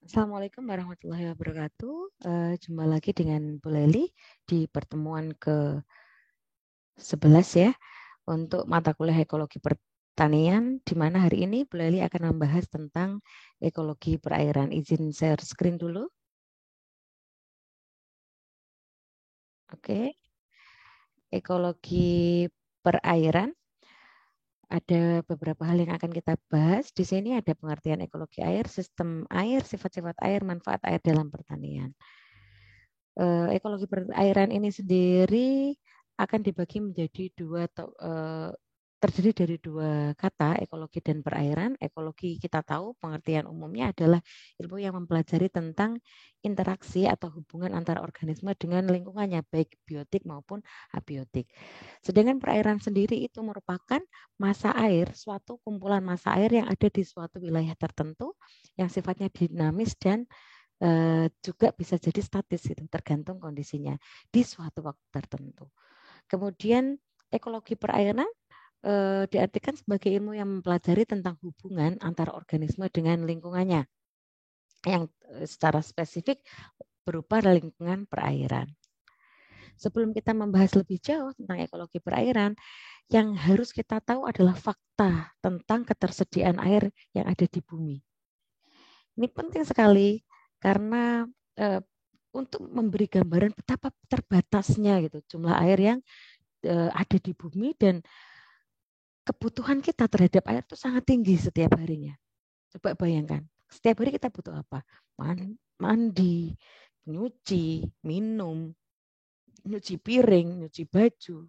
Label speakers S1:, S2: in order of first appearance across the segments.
S1: Assalamualaikum warahmatullahi wabarakatuh. Jumpa lagi dengan Bu Leli di pertemuan ke-11 ya untuk mata kuliah ekologi pertanian, di mana hari ini Bu Leli akan membahas tentang ekologi perairan. Izin share screen dulu. Oke, ekologi perairan. Ada beberapa hal yang akan kita bahas. Di sini ada pengertian ekologi air, sistem air, sifat-sifat air, manfaat air dalam pertanian. Ekologi perairan ini sendiri akan dibagi menjadi terdiri dari dua kata, ekologi dan perairan. Ekologi kita tahu pengertian umumnya adalah ilmu yang mempelajari tentang interaksi atau hubungan antara organisme dengan lingkungannya, baik biotik maupun abiotik. Sedangkan perairan sendiri itu merupakan massa air, suatu kumpulan massa air yang ada di suatu wilayah tertentu yang sifatnya dinamis dan juga bisa jadi statis gitu, tergantung kondisinya di suatu waktu tertentu. Kemudian ekologi perairan diartikan sebagai ilmu yang mempelajari tentang hubungan antara organisme dengan lingkungannya yang secara spesifik berupa lingkungan perairan. Sebelum kita membahas lebih jauh tentang ekologi perairan, yang harus kita tahu adalah fakta tentang ketersediaan air yang ada di bumi. Ini penting sekali karena untuk memberi gambaran betapa terbatasnya gitu jumlah air yang ada di bumi dan kebutuhan kita terhadap air itu sangat tinggi setiap harinya. Coba bayangkan, setiap hari kita butuh apa? Mandi, nyuci, minum, nyuci piring, nyuci baju,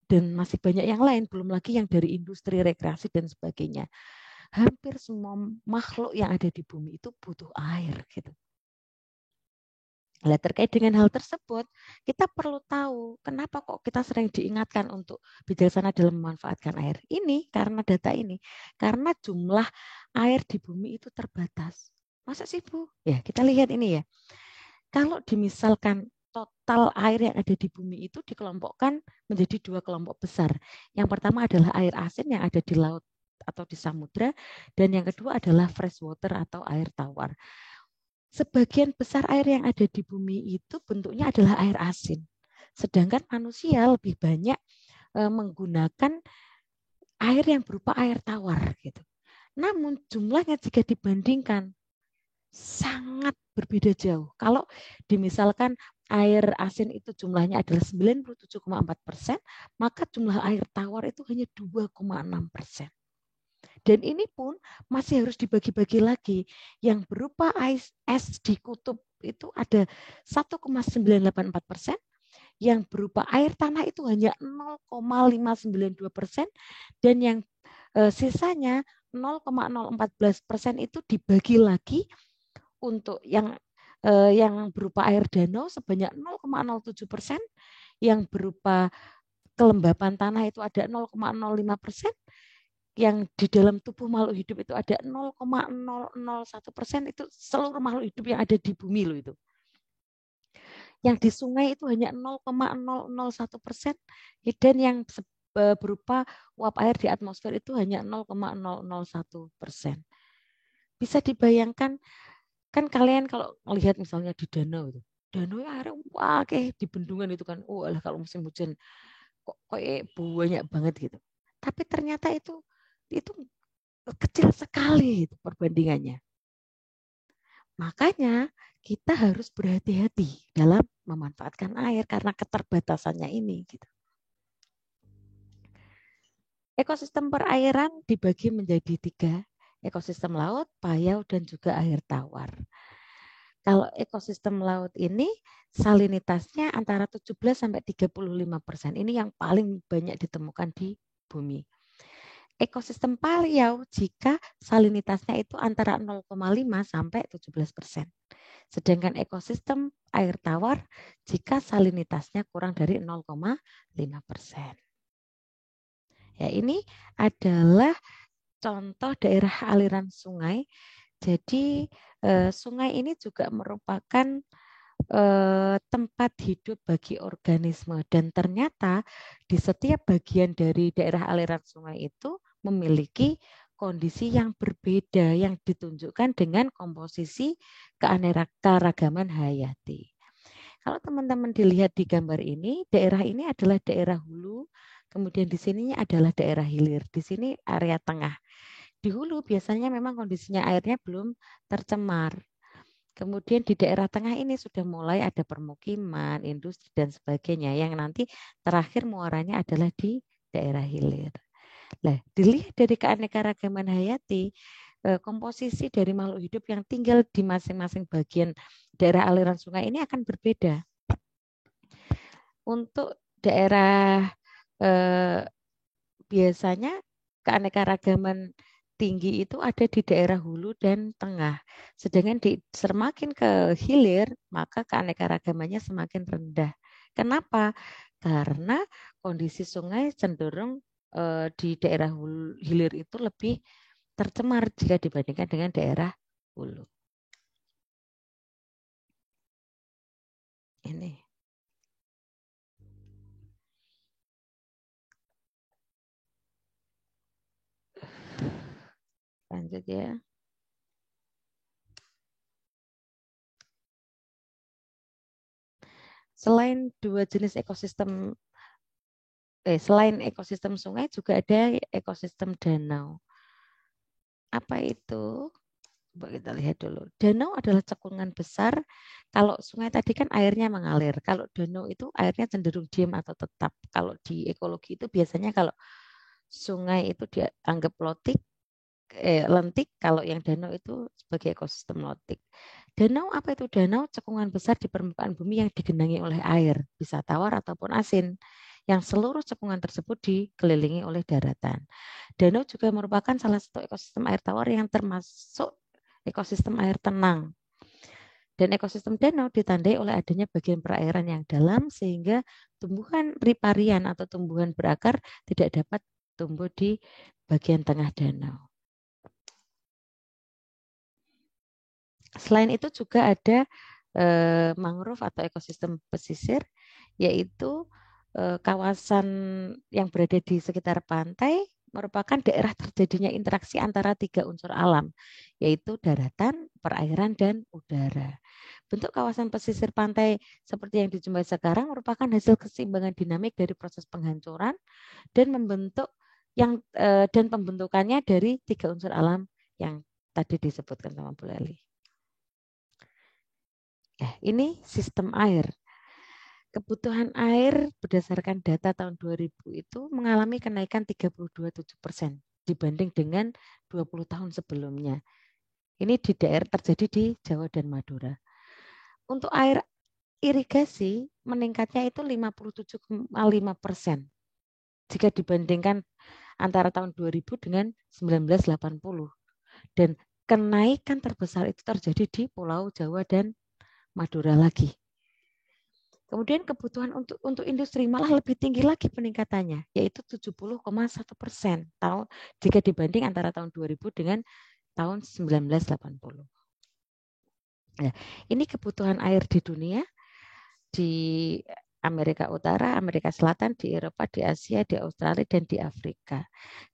S1: dan masih banyak yang lain, belum lagi yang dari industri rekreasi dan sebagainya. Hampir semua makhluk yang ada di bumi itu butuh air gitu. Nah, terkait dengan hal tersebut, kita perlu tahu kenapa kok kita sering diingatkan untuk bijaksana dalam memanfaatkan air. Ini karena data ini, karena jumlah air di bumi itu terbatas. Masa sih Bu? Ya kita lihat ini ya. Kalau dimisalkan total air yang ada di bumi itu dikelompokkan menjadi dua kelompok besar. Yang pertama adalah air asin yang ada di laut atau di samudra, dan yang kedua adalah fresh water atau air tawar. Sebagian besar air yang ada di bumi itu bentuknya adalah air asin. Sedangkan manusia lebih banyak menggunakan air yang berupa air tawar gitu. Namun jumlahnya jika dibandingkan sangat berbeda jauh. Kalau dimisalkan air asin itu jumlahnya adalah 97,4%, maka jumlah air tawar itu hanya 2,6%. Dan ini pun masih harus dibagi-bagi lagi. Yang berupa es di kutub itu ada 1,984%, yang berupa air tanah itu hanya 0,592%, dan yang sisanya 0,014% itu dibagi lagi untuk yang berupa air danau sebanyak 0,07%, yang berupa kelembapan tanah itu ada 0,05%, yang di dalam tubuh makhluk hidup itu ada 0,001%, itu seluruh makhluk hidup yang ada di bumi loh itu. Yang di sungai itu hanya 0,001%, dan yang berupa uap air di atmosfer itu hanya 0,001%. Bisa dibayangkan kan kalian kalau melihat misalnya di danau itu, danau airnya wah kayak di bendungan itu kan, kalau musim hujan kok kayak banyak banget gitu. Tapi ternyata itu kecil sekali itu perbandingannya. Makanya kita harus berhati-hati dalam memanfaatkan air karena keterbatasannya ini. Gitu. Ekosistem perairan dibagi menjadi 3, ekosistem laut, payau, dan juga air tawar. Kalau ekosistem laut ini salinitasnya antara 17-35%. Ini yang paling banyak ditemukan di bumi. Ekosistem payau jika salinitasnya itu antara 0,5-17%. Sedangkan ekosistem air tawar jika salinitasnya kurang dari 0,5%. Ya, ini adalah contoh daerah aliran sungai. Jadi sungai ini juga merupakan tempat hidup bagi organisme, dan ternyata di setiap bagian dari daerah aliran sungai itu memiliki kondisi yang berbeda yang ditunjukkan dengan komposisi keanekaragaman hayati. Kalau teman-teman dilihat di gambar ini, daerah ini adalah daerah hulu, kemudian di sini adalah daerah hilir, di sini area tengah. Di hulu biasanya memang kondisinya airnya belum tercemar. Kemudian di daerah tengah ini sudah mulai ada permukiman, industri, dan sebagainya yang nanti terakhir muaranya adalah di daerah hilir. Nah, dilihat dari keanekaragaman hayati, komposisi dari makhluk hidup yang tinggal di masing-masing bagian daerah aliran sungai ini akan berbeda. Untuk daerah biasanya keanekaragaman tinggi itu ada di daerah hulu dan tengah. Sedangkan semakin ke hilir, maka keanekaragamannya semakin rendah. Kenapa? Karena kondisi sungai cenderung di daerah hilir itu lebih tercemar jika dibandingkan dengan daerah hulu. Ini. Lanjut ya. Selain dua jenis ekosistem, selain ekosistem sungai juga ada ekosistem danau. Apa itu? Coba kita lihat dulu. Danau adalah cekungan besar. Kalau sungai tadi kan airnya mengalir. Kalau danau itu airnya cenderung diam atau tetap. Kalau di ekologi itu biasanya kalau sungai itu dianggap lentik. Kalau yang danau itu sebagai ekosistem lotik. Danau apa itu? Danau cekungan besar di permukaan bumi yang digenangi oleh air, bisa tawar ataupun asin, yang seluruh cekungan tersebut dikelilingi oleh daratan. Danau juga merupakan salah satu ekosistem air tawar yang termasuk ekosistem air tenang. Dan ekosistem danau ditandai oleh adanya bagian perairan yang dalam sehingga tumbuhan riparian atau tumbuhan berakar tidak dapat tumbuh di bagian tengah danau. Selain itu juga ada mangrove atau ekosistem pesisir, yaitu kawasan yang berada di sekitar pantai merupakan daerah terjadinya interaksi antara tiga unsur alam, yaitu daratan, perairan, dan udara. Bentuk kawasan pesisir pantai seperti yang dijumpai sekarang merupakan hasil keseimbangan dinamik dari proses penghancuran dan dan pembentukannya dari tiga unsur alam yang tadi disebutkan sama Bu Leli. Ini sistem air. Kebutuhan air berdasarkan data tahun 2000 itu mengalami kenaikan 32,7% dibanding dengan 20 tahun sebelumnya. Ini di daerah terjadi di Jawa dan Madura. Untuk air irigasi meningkatnya itu 57,5% jika dibandingkan antara tahun 2000 dengan 1980. Dan kenaikan terbesar itu terjadi di Pulau Jawa dan Madura lagi. Kemudian kebutuhan untuk industri malah lebih tinggi lagi peningkatannya, yaitu 70,1% jika dibanding antara tahun 2000 dengan tahun 1980. Nah, ini kebutuhan air di dunia, di Amerika Utara, Amerika Selatan, di Eropa, di Asia, di Australia, dan di Afrika.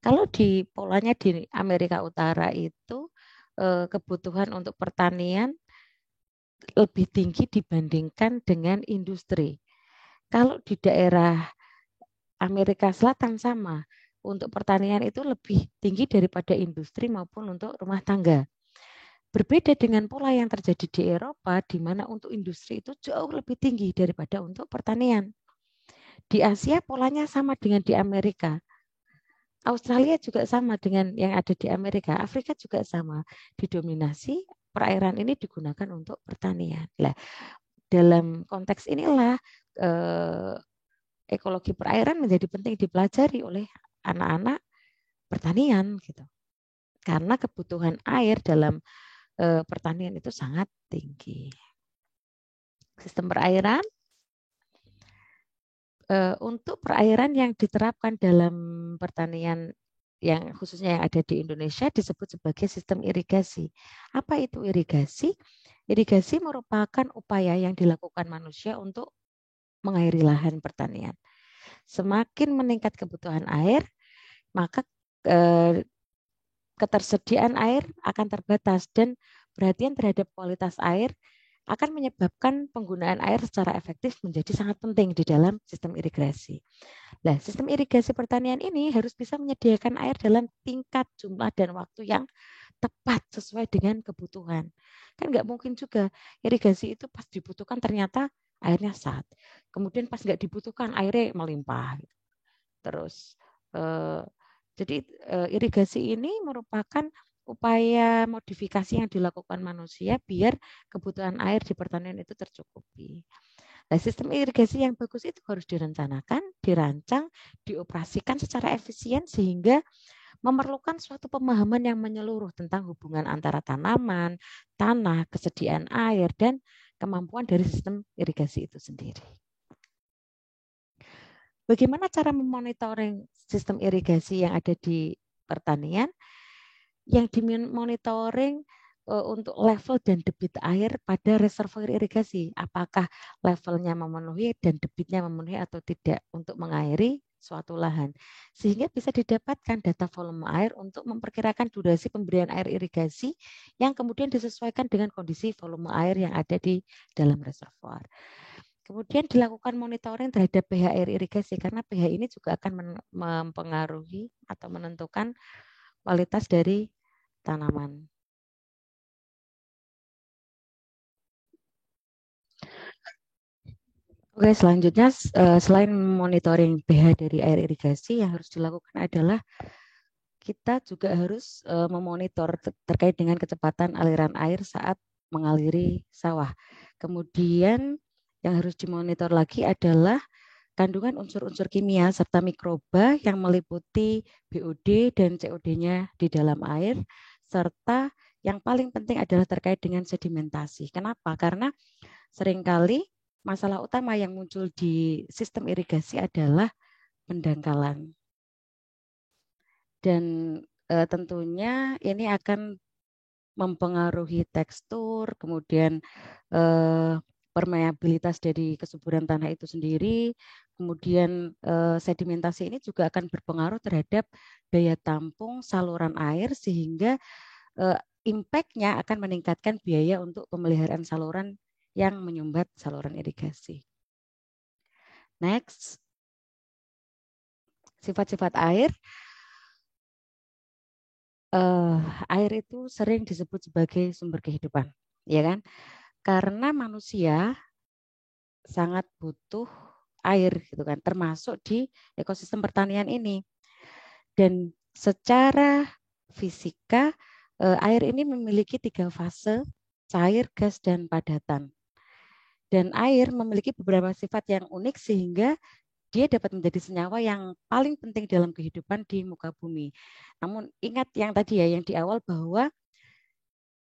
S1: Kalau di polanya di Amerika Utara itu kebutuhan untuk pertanian lebih tinggi dibandingkan dengan industri. Kalau di daerah Amerika Selatan sama, untuk pertanian itu lebih tinggi daripada industri maupun untuk rumah tangga. Berbeda dengan pola yang terjadi di Eropa, di mana untuk industri itu jauh lebih tinggi daripada untuk pertanian. Di Asia polanya sama dengan di Amerika. Australia juga sama dengan yang ada di Amerika. Afrika juga sama. Didominasi perairan ini digunakan untuk pertanian. Nah, dalam konteks inilah ekologi perairan menjadi penting dipelajari oleh anak-anak pertanian gitu. Karena kebutuhan air dalam pertanian itu sangat tinggi. Sistem perairan untuk perairan yang diterapkan dalam pertanian yang khususnya yang ada di Indonesia disebut sebagai sistem irigasi. Apa itu irigasi? Irigasi merupakan upaya yang dilakukan manusia untuk mengairi lahan pertanian. Semakin meningkat kebutuhan air, maka ketersediaan air akan terbatas dan perhatian terhadap kualitas air akan menyebabkan penggunaan air secara efektif menjadi sangat penting di dalam sistem irigasi. Nah, sistem irigasi pertanian ini harus bisa menyediakan air dalam tingkat, jumlah, dan waktu yang tepat sesuai dengan kebutuhan. Kan nggak mungkin juga irigasi itu pas dibutuhkan ternyata airnya sat. Kemudian pas nggak dibutuhkan airnya melimpah. Terus jadi irigasi ini merupakan upaya modifikasi yang dilakukan manusia biar kebutuhan air di pertanian itu tercukupi. Nah, sistem irigasi yang bagus itu harus direncanakan, dirancang, dioperasikan secara efisien sehingga memerlukan suatu pemahaman yang menyeluruh tentang hubungan antara tanaman, tanah, kesediaan air, dan kemampuan dari sistem irigasi itu sendiri. Bagaimana cara memonitoring sistem irigasi yang ada di pertanian? Yang dimonitoring untuk level dan debit air pada reservoir irigasi. Apakah levelnya memenuhi dan debitnya memenuhi atau tidak untuk mengairi suatu lahan. Sehingga bisa didapatkan data volume air untuk memperkirakan durasi pemberian air irigasi yang kemudian disesuaikan dengan kondisi volume air yang ada di dalam reservoir. Kemudian dilakukan monitoring terhadap pH air irigasi karena pH ini juga akan mempengaruhi atau menentukan kualitas dari tanaman. Oke, selanjutnya selain monitoring pH dari air irigasi yang harus dilakukan adalah kita juga harus memonitor terkait dengan kecepatan aliran air saat mengaliri sawah. Kemudian yang harus dimonitor lagi adalah kandungan unsur-unsur kimia serta mikroba yang meliputi BOD dan COD-nya di dalam air, serta yang paling penting adalah terkait dengan sedimentasi. Kenapa? Karena seringkali masalah utama yang muncul di sistem irigasi adalah pendangkalan. Dan tentunya ini akan mempengaruhi tekstur, kemudian permeabilitas dari kesuburan tanah itu sendiri, kemudian sedimentasi ini juga akan berpengaruh terhadap daya tampung saluran air sehingga impact-nya akan meningkatkan biaya untuk pemeliharaan saluran yang menyumbat saluran irigasi. Next, sifat-sifat air. Air itu sering disebut sebagai sumber kehidupan, ya kan? Karena manusia sangat butuh air, gitu kan, termasuk di ekosistem pertanian ini. Dan secara fisika, air ini memiliki 3 fase: cair, gas, dan padatan. Dan air memiliki beberapa sifat yang unik sehingga dia dapat menjadi senyawa yang paling penting dalam kehidupan di muka bumi. Namun ingat yang tadi ya, yang di awal bahwa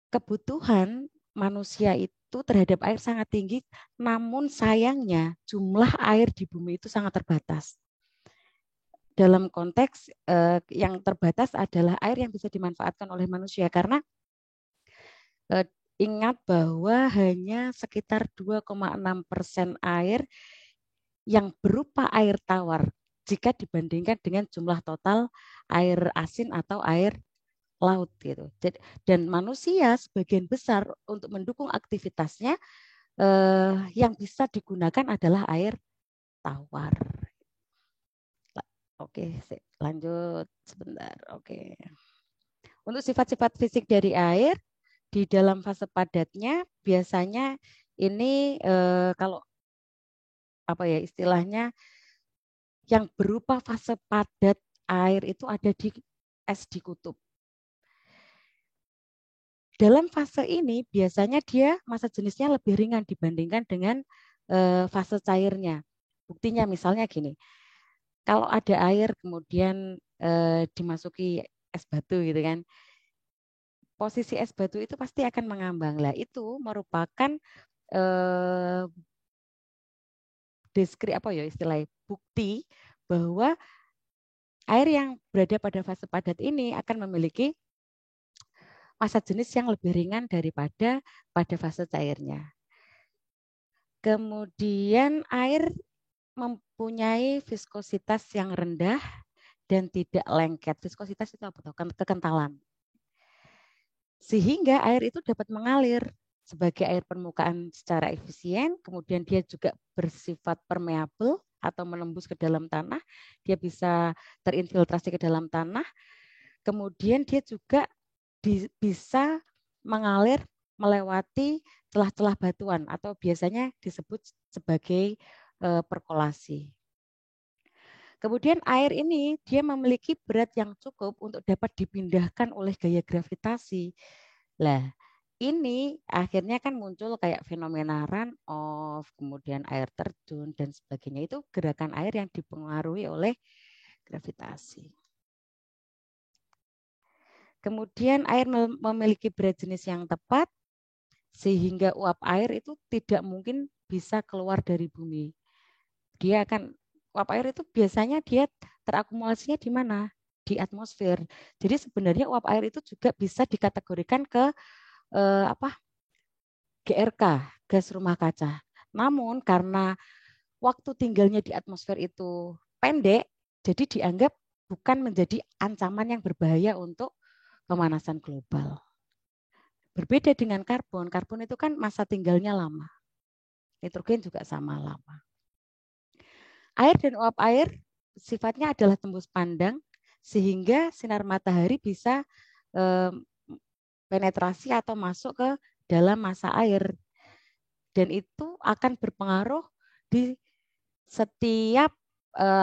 S1: kebutuhan manusia itu terhadap air sangat tinggi, namun sayangnya jumlah air di bumi itu sangat terbatas. Dalam konteks yang terbatas adalah air yang bisa dimanfaatkan oleh manusia karena ingat bahwa hanya sekitar 2,6% air yang berupa air tawar jika dibandingkan dengan jumlah total air asin atau air laut gitu. Dan manusia sebagian besar untuk mendukung aktivitasnya yang bisa digunakan adalah air tawar. Oke, lanjut sebentar. Oke. Untuk sifat-sifat fisik dari air di dalam fase padatnya biasanya ini kalau apa ya istilahnya yang berupa fase padat air itu ada di es di kutub. Dalam fase ini biasanya dia massa jenisnya lebih ringan dibandingkan dengan fase cairnya. Buktinya misalnya gini, kalau ada air kemudian dimasuki es batu gitu kan, posisi es batu itu pasti akan mengambang. Lah itu merupakan apa ya istilahnya bukti bahwa air yang berada pada fase padat ini akan memiliki massa jenis yang lebih ringan daripada pada fase cairnya. Kemudian air mempunyai viskositas yang rendah dan tidak lengket. Viskositas itu apa? Kekentalan. sehingga air itu dapat mengalir sebagai air permukaan secara efisien, kemudian dia juga bersifat permeable atau menembus ke dalam tanah, dia bisa terinfiltrasi ke dalam tanah, kemudian dia juga bisa mengalir melewati celah-celah batuan atau biasanya disebut sebagai perkolasi. Kemudian air ini dia memiliki berat yang cukup untuk dapat dipindahkan oleh gaya gravitasi. Lah, ini akhirnya kan muncul kayak fenomena run-off, kemudian air terjun dan sebagainya. Itu gerakan air yang dipengaruhi oleh gravitasi. Kemudian air memiliki berat jenis yang tepat sehingga uap air itu tidak mungkin bisa keluar dari bumi. Uap air itu biasanya dia terakumulasinya di mana? Di atmosfer. Jadi sebenarnya uap air itu juga bisa dikategorikan ke GRK, gas rumah kaca. Namun karena waktu tinggalnya di atmosfer itu pendek, jadi dianggap bukan menjadi ancaman yang berbahaya untuk pemanasan global. Berbeda dengan karbon, karbon itu kan masa tinggalnya lama. Nitrogen juga sama lama. Air dan uap air sifatnya adalah tembus pandang, sehingga sinar matahari bisa penetrasi atau masuk ke dalam massa air. Dan itu akan berpengaruh di setiap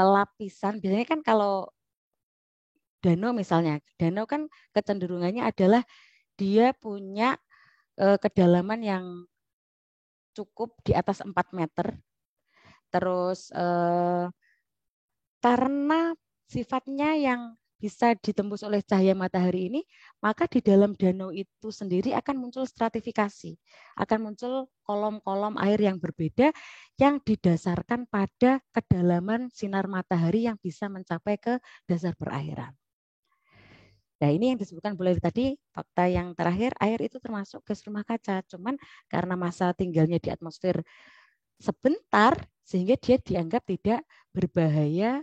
S1: lapisan. Biasanya kan kalau danau misalnya, danau kan kecenderungannya adalah dia punya kedalaman yang cukup di atas 4 meter. Terus karena sifatnya yang bisa ditembus oleh cahaya matahari ini, maka di dalam danau itu sendiri akan muncul stratifikasi, akan muncul kolom-kolom air yang berbeda yang didasarkan pada kedalaman sinar matahari yang bisa mencapai ke dasar perairan. Nah, ini yang disebutkan boleh tadi, fakta yang terakhir, air itu termasuk gas rumah kaca. Cuman karena masa tinggalnya di atmosfer sebentar, sehingga dia dianggap tidak berbahaya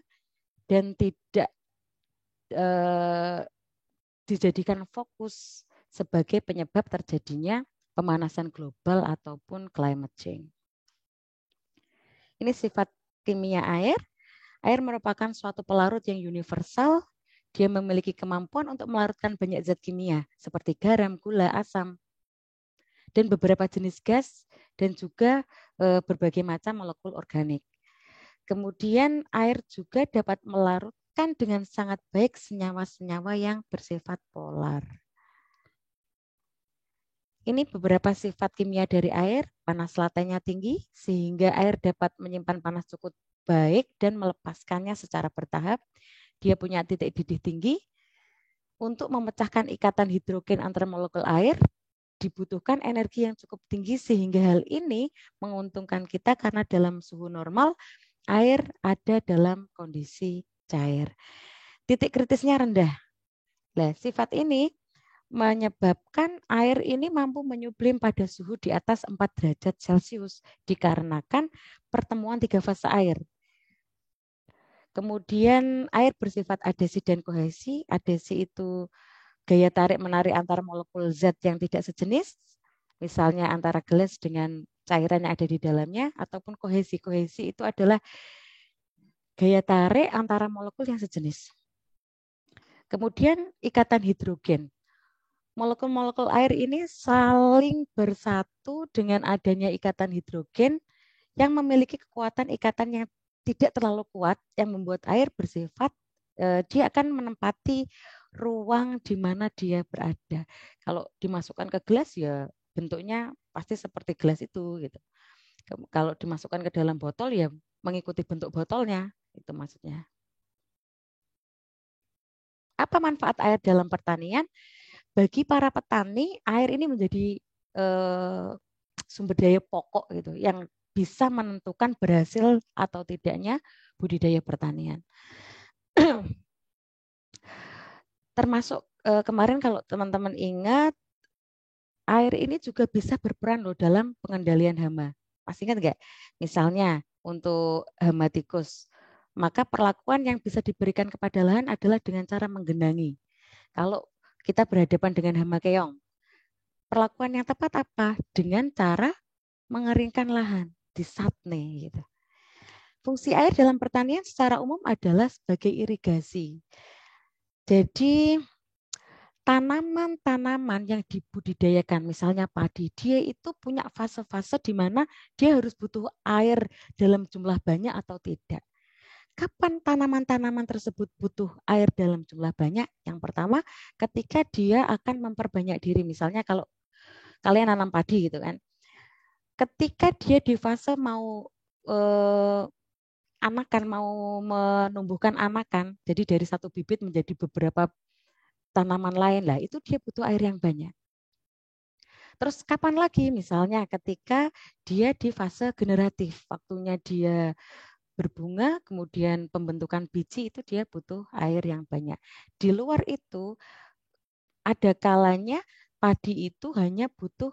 S1: dan tidak dijadikan fokus sebagai penyebab terjadinya pemanasan global ataupun climate change. Ini sifat kimia air. Air merupakan suatu pelarut yang universal. Dia memiliki kemampuan untuk melarutkan banyak zat kimia seperti garam, gula, asam, dan beberapa jenis gas dan juga berbagai macam molekul organik. Kemudian air juga dapat melarutkan dengan sangat baik senyawa-senyawa yang bersifat polar. Ini beberapa sifat kimia dari air. Panas latenya tinggi sehingga air dapat menyimpan panas cukup baik dan melepaskannya secara bertahap. Dia punya titik didih tinggi. Untuk memecahkan ikatan hidrogen antara molekul air, dibutuhkan energi yang cukup tinggi sehingga hal ini menguntungkan kita karena dalam suhu normal air ada dalam kondisi cair. Titik kritisnya rendah. Nah, sifat ini menyebabkan air ini mampu menyublim pada suhu di atas 4 derajat Celcius dikarenakan pertemuan 3 fase air. Kemudian air bersifat adesi dan kohesi. Adesi itu gaya tarik-menarik antar molekul zat yang tidak sejenis, misalnya antara gelas dengan cairan yang ada di dalamnya, ataupun kohesi. Kohesi itu adalah gaya tarik antara molekul yang sejenis. Kemudian ikatan hidrogen. Molekul-molekul air ini saling bersatu dengan adanya ikatan hidrogen yang memiliki kekuatan ikatan yang tidak terlalu kuat, yang membuat air bersifat dia akan menempati ruang di mana dia berada. Kalau dimasukkan ke gelas ya bentuknya pasti seperti gelas itu gitu. Kalau dimasukkan ke dalam botol ya mengikuti bentuk botolnya, itu maksudnya. Apa manfaat air dalam pertanian? Bagi para petani, air ini menjadi sumber daya pokok gitu yang bisa menentukan berhasil atau tidaknya budidaya pertanian. Termasuk kemarin kalau teman-teman ingat, air ini juga bisa berperan loh dalam pengendalian hama. Masih ingat nggak? Misalnya untuk hama tikus, maka perlakuan yang bisa diberikan kepada lahan adalah dengan cara menggenangi. Kalau kita berhadapan dengan hama keong, perlakuan yang tepat apa? Dengan cara mengeringkan lahan, disatne gitu. Fungsi air dalam pertanian secara umum adalah sebagai irigasi. Jadi tanaman-tanaman yang dibudidayakan, misalnya padi, dia itu punya fase-fase di mana dia harus butuh air dalam jumlah banyak atau tidak. Kapan tanaman-tanaman tersebut butuh air dalam jumlah banyak? Yang pertama, ketika dia akan memperbanyak diri. Misalnya kalau kalian nanam padi gitu kan, ketika dia di fase mau anakan, mau menumbuhkan anakan, jadi dari satu bibit menjadi beberapa tanaman lain lah, itu dia butuh air yang banyak. Terus kapan lagi? Misalnya ketika dia di fase generatif, waktunya dia berbunga, kemudian pembentukan biji, itu dia butuh air yang banyak. Di luar itu, ada kalanya padi itu hanya butuh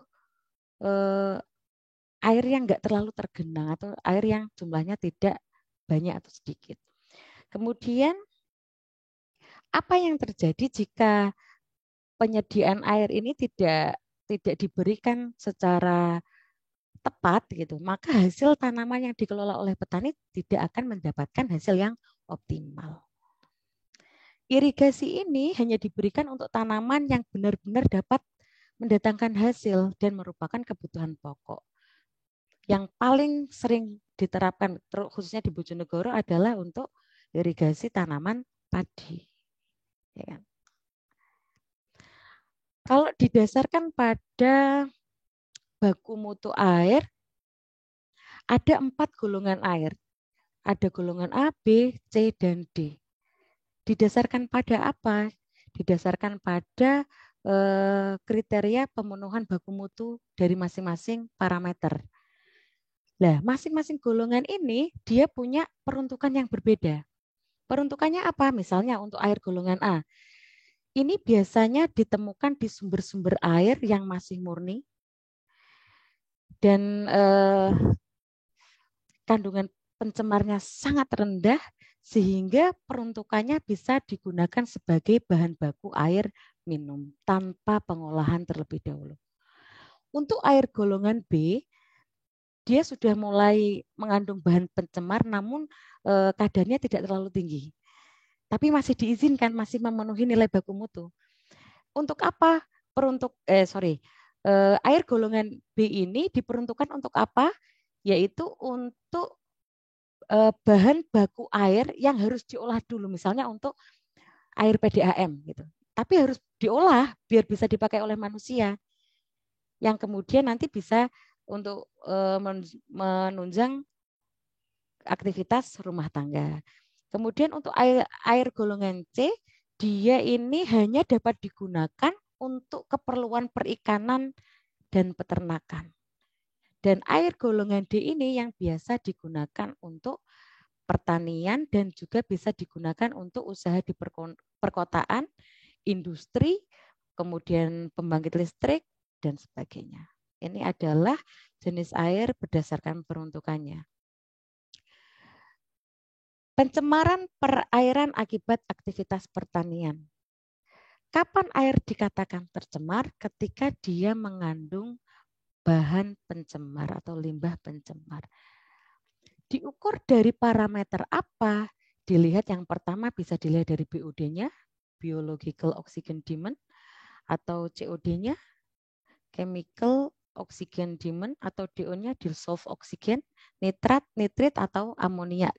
S1: air yang nggak terlalu tergenang atau air yang jumlahnya tidak banyak atau sedikit. Kemudian apa yang terjadi jika penyediaan air ini tidak diberikan secara tepat gitu, maka hasil tanaman yang dikelola oleh petani tidak akan mendapatkan hasil yang optimal. Irigasi ini hanya diberikan untuk tanaman yang benar-benar dapat mendatangkan hasil dan merupakan kebutuhan pokok. Yang paling sering diterapkan khususnya di Bojonegoro adalah untuk irigasi tanaman padi. Ya kan? Kalau didasarkan pada baku mutu air, ada 4 golongan air. Ada golongan A, B, C, dan D. Didasarkan pada apa? Didasarkan pada kriteria pemenuhan baku mutu dari masing-masing parameter. Nah, masing-masing golongan ini dia punya peruntukan yang berbeda. Peruntukannya apa? Misalnya untuk air golongan A. Ini biasanya ditemukan di sumber-sumber air yang masih murni dan kandungan pencemarnya sangat rendah sehingga peruntukannya bisa digunakan sebagai bahan baku air minum tanpa pengolahan terlebih dahulu. Untuk air golongan B, dia sudah mulai mengandung bahan pencemar namun kadarnya tidak terlalu tinggi. Tapi masih diizinkan, masih memenuhi nilai baku mutu. Untuk apa? Air golongan B ini diperuntukkan untuk apa? Yaitu untuk bahan baku air yang harus diolah dulu, misalnya untuk air PDAM gitu. Tapi harus diolah biar bisa dipakai oleh manusia. Yang kemudian nanti bisa untuk menunjang aktivitas rumah tangga. Kemudian untuk air golongan C, dia ini hanya dapat digunakan untuk keperluan perikanan dan peternakan. Dan air golongan D ini yang biasa digunakan untuk pertanian dan juga bisa digunakan untuk usaha di perkotaan, industri, kemudian pembangkit listrik, dan sebagainya. Ini adalah jenis air berdasarkan peruntukannya. Pencemaran perairan akibat aktivitas pertanian. Kapan air dikatakan tercemar? Ketika dia mengandung bahan pencemar atau limbah pencemar. Diukur dari parameter apa? Dilihat yang pertama bisa dilihat dari BOD-nya, Biological Oxygen Demand, atau COD-nya, Chemical Oxygen Demand, atau DO-nya Dissolved Oxygen, nitrat, nitrit, atau amonia.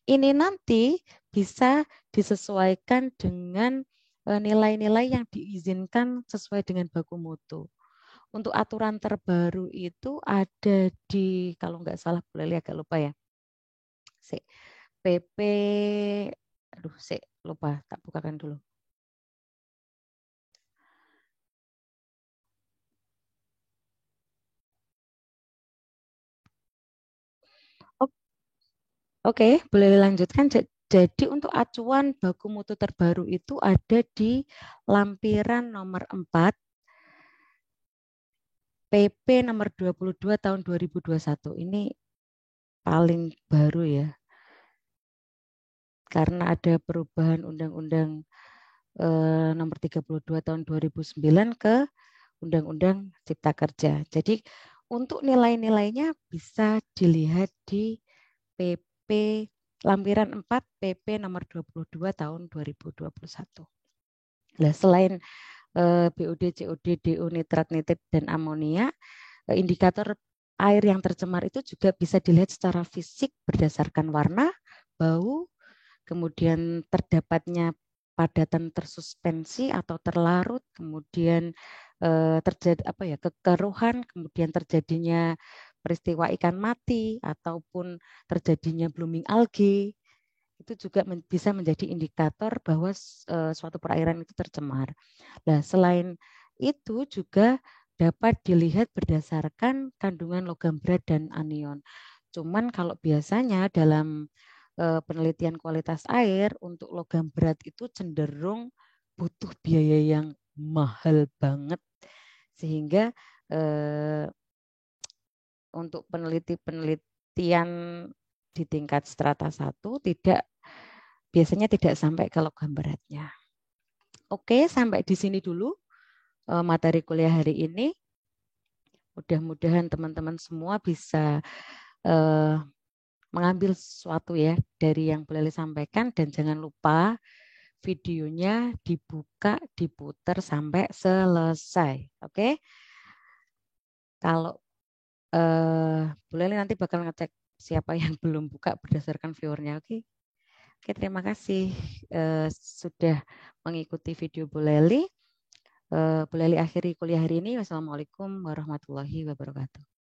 S1: Ini nanti bisa disesuaikan dengan nilai-nilai yang diizinkan sesuai dengan baku mutu. Untuk aturan terbaru itu ada di, kalau nggak salah boleh lihat, agak lupa ya. PP, lupa, tak bukakan dulu. Oke, boleh dilanjutkan. Jadi untuk acuan baku mutu terbaru itu ada di lampiran nomor 4 PP nomor 22 tahun 2021. Ini paling baru ya. Karena ada perubahan Undang-Undang nomor 32 tahun 2009 ke Undang-Undang Cipta Kerja. Jadi untuk nilai-nilainya bisa dilihat di PP Lampiran 4 PP nomor 22 tahun 2021. Nah, selain BOD, COD, DO, nitrat, nitrit, dan amonia, indikator air yang tercemar itu juga bisa dilihat secara fisik berdasarkan warna, bau, kemudian terdapatnya padatan tersuspensi atau terlarut, kemudian terjadi kekeruhan, kemudian terjadinya peristiwa ikan mati ataupun terjadinya blooming algae, itu juga bisa menjadi indikator bahwa suatu perairan itu tercemar. Nah, selain itu juga dapat dilihat berdasarkan kandungan logam berat dan anion. Cuman kalau biasanya dalam penelitian kualitas air untuk logam berat itu cenderung butuh biaya yang mahal banget, sehingga untuk penelitian di tingkat strata 1 biasanya tidak sampai ke logam beratnya. Oke, sampai di sini dulu materi kuliah hari ini. Mudah-mudahan teman-teman semua bisa mengambil sesuatu ya dari yang boleh sampaikan, dan jangan lupa videonya dibuka, diputar sampai selesai. Oke? Kalau boleh nanti bakal ngecek siapa yang belum buka berdasarkan viewernya. Oke? Oke, terima kasih sudah mengikuti video Bu Leli. Bu Leli akhiri kuliah hari ini. Wassalamualaikum warahmatullahi wabarakatuh.